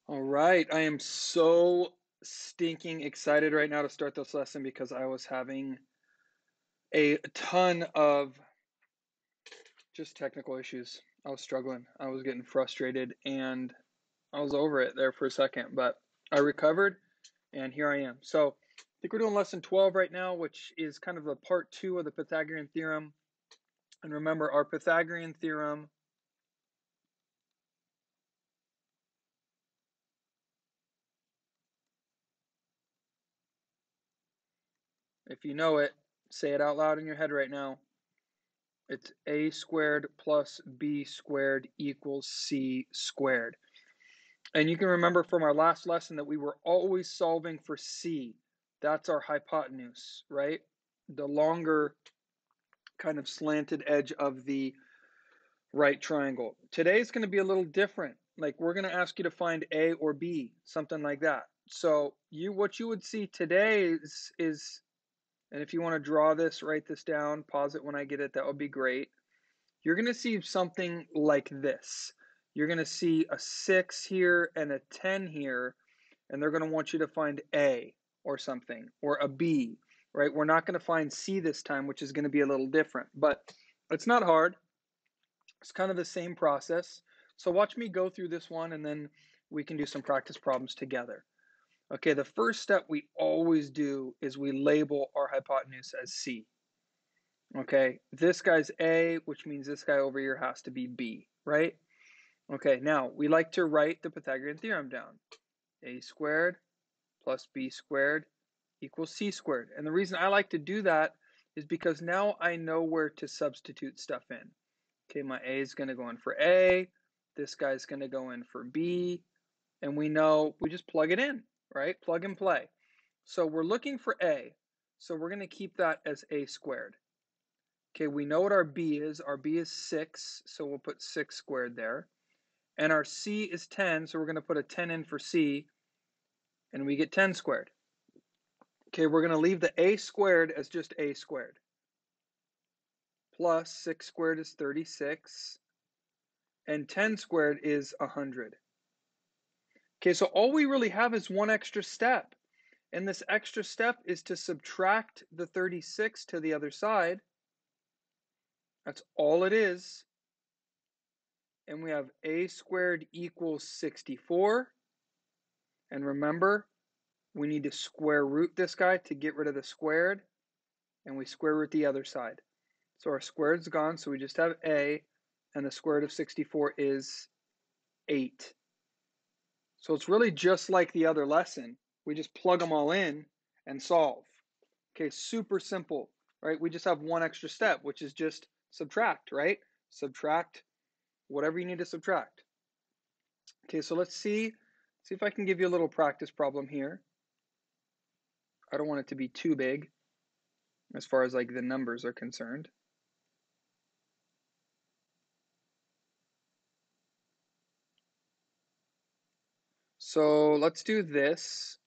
All right, I am so stinking excited right now to start this lesson because I was having a ton of just technical issues. I was struggling. I was getting frustrated and I was over it there for a second, but I recovered and here I am. So I think we're doing lesson 12 right now, which is kind of the part 2 of the Pythagorean theorem. And remember, our Pythagorean theorem, if you know it, say it out loud in your head right now. It's a squared plus b squared equals c squared. And you can remember from our last lesson that we were always solving for c. That's our hypotenuse, right? The longer kind of slanted edge of the right triangle. Today is going to be a little different. Like we're going to ask you to find a or b, something like that. So what you would see today is and if you want to draw this, write this down, pause it when I get it, that would be great. You're going to see something like this. You're going to see a 6 here and a 10 here, and they're going to want you to find A or something, or a B, right? We're not going to find C this time, which is going to be a little different, but it's not hard. It's kind of the same process. So watch me go through this one, and then we can do some practice problems together. Okay, the first step we always do is we label our hypotenuse as C. Okay, this guy's A, which means this guy over here has to be B, right? Okay, now we like to write the Pythagorean theorem down. A squared plus B squared equals C squared. And the reason I like to do that is because now I know where to substitute stuff in. Okay, my A is going to go in for A, this guy's going to go in for B, and we know we just plug it in, right? Plug and play. So we're looking for A, so we're going to keep that as A squared. Okay, we know what our B is. Our B is 6, so we'll put 6 squared there. And our C is 10, so we're going to put a 10 in for C, and we get 10 squared. Okay, we're going to leave the A squared as just A squared. Plus 6 squared is 36, and 10 squared is 100. Okay, so all we really have is one extra step. And this extra step is to subtract the 36 to the other side. That's all it is. And we have A squared equals 64. And remember, we need to square root this guy to get rid of the squared. And we square root the other side. So our squared's gone, so we just have A. And the square root of 64 is 8. So it's really just like the other lesson. We just plug them all in and solve. Okay, super simple, right? We just have one extra step, which is just subtract, right? Subtract whatever you need to subtract. Okay, so let's see if I can give you a little practice problem here. I don't want it to be too big as far as like the numbers are concerned. So let's do this.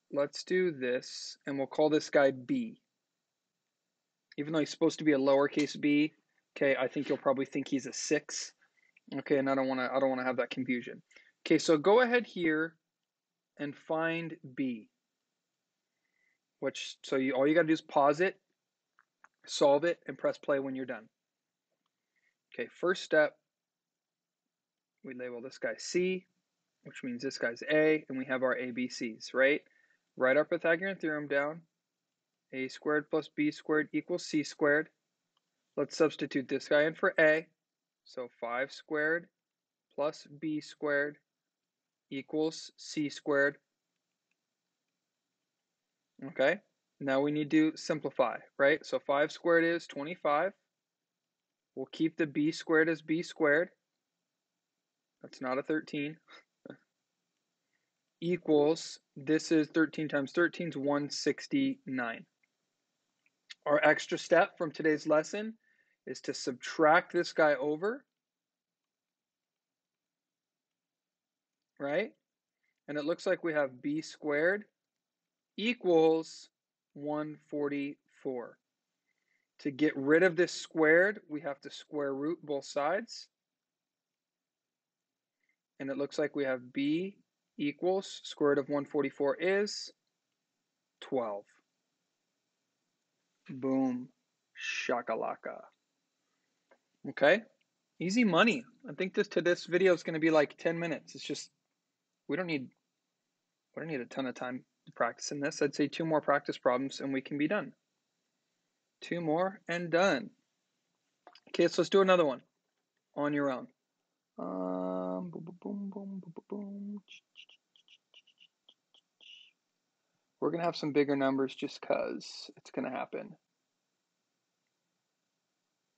Let's do this, and we'll call this guy B. Even though he's supposed to be a lowercase b, okay, I think you'll probably think he's a 6. Okay, and I don't want to have that confusion. Okay, so go ahead here and find B. All you got to do is pause it, solve it, and press play when you're done. Okay, first step, we label this guy C, which means this guy's A, and we have our ABCs, right? Write our Pythagorean theorem down. A squared plus B squared equals C squared. Let's substitute this guy in for A. So 5 squared plus B squared equals C squared. Okay, now we need to simplify, right? So 5 squared is 25. We'll keep the B squared as B squared. That's not a 13. Equals, this is 13 times 13 is 169. Our extra step from today's lesson is to subtract this guy over, right? And it looks like we have B squared equals 144. To get rid of this squared, we have to square root both sides. And it looks like we have B equals square root of 144 is 12. Boom. Shakalaka. Okay. Easy money. I think this video is going to be like 10 minutes. It's just, we don't need a ton of time to practice in this. I'd say 2 more practice problems and we can be done. 2 more and done. Okay, so let's do another one on your own. Boom, boom, boom, boom, boom, boom. We're going to have some bigger numbers just because it's going to happen.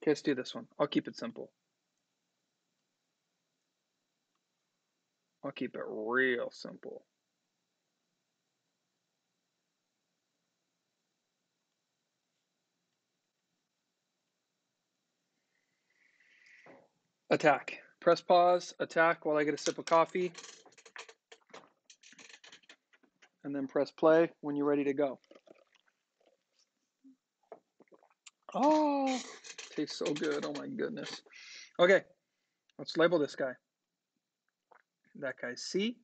Okay, let's do this one. I'll keep it simple. I'll keep it real simple. Attack. Press pause, attack while I get a sip of coffee. And then press play when you're ready to go. Oh, tastes so good. Oh my goodness. Okay, let's label this guy. That guy's C,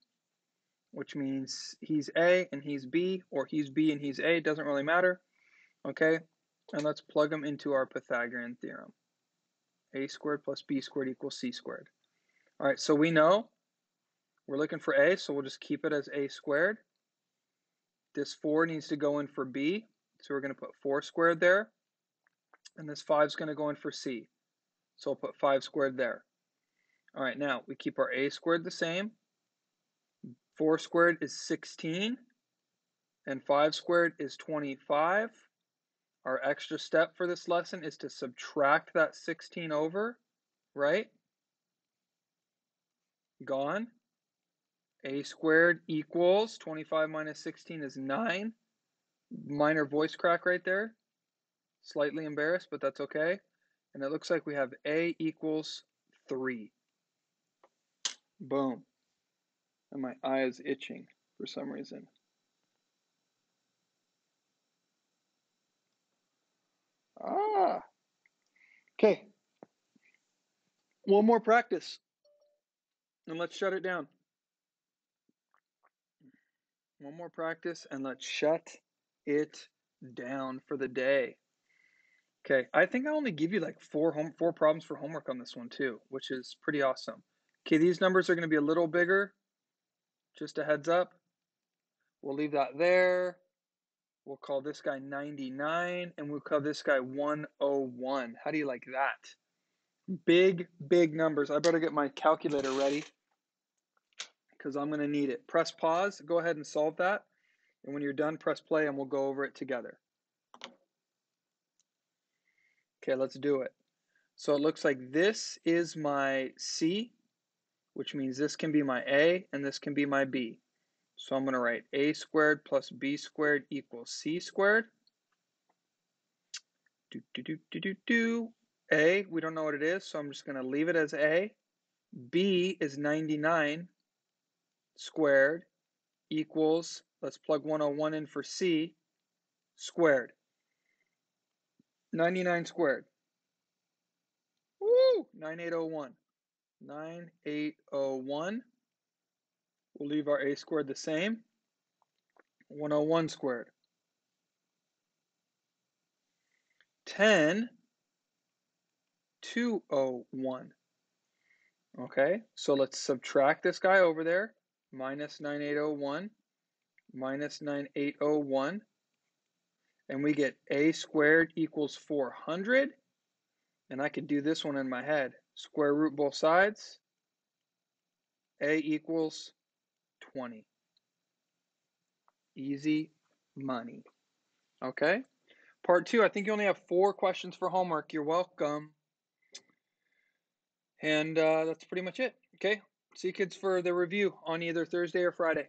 which means he's A and he's B, or he's B and he's A, doesn't really matter. Okay, and let's plug them into our Pythagorean theorem. A squared plus B squared equals C squared. All right, so we know we're looking for A, so we'll just keep it as A squared. This 4 needs to go in for B, so we're going to put 4 squared there. And this 5 is going to go in for C, so we'll put 5 squared there. All right, now we keep our A squared the same. 4 squared is 16, and 5 squared is 25. Our extra step for this lesson is to subtract that 16 over, right? Gone. A squared equals 25 minus 16 is 9. Minor voice crack right there. Slightly embarrassed, but that's okay. And it looks like we have A equals 3. Boom. And my eye is itching for some reason. Ah. Okay. One more practice. And let's shut it down. One more practice and let's shut it down for the day. Okay, I think I only give you like 4 problems for homework on this one too, which is pretty awesome. Okay, these numbers are going to be a little bigger. Just a heads up. We'll leave that there. We'll call this guy 99 and we'll call this guy 101. How do you like that? Big, big numbers. I better get my calculator ready because I'm going to need it. Press pause. Go ahead and solve that. And when you're done, press play and we'll go over it together. Okay, let's do it. So it looks like this is my C, which means this can be my A and this can be my B. So I'm going to write A squared plus B squared equals C squared. A, we don't know what it is, so I'm just going to leave it as A. B is 99 squared equals, let's plug 101 in for C, squared. 99 squared. Woo! 9801. 9801. We'll leave our A squared the same. 101 squared. 10, 201. Okay, so let's subtract this guy over there. Minus 9801, minus 9801. And we get A squared equals 400. And I could do this one in my head. Square root both sides. A equals 20. Easy money. Okay. Part 2, I think you only have 4 questions for homework. You're welcome. And that's pretty much it. Okay. See you kids for the review on either Thursday or Friday.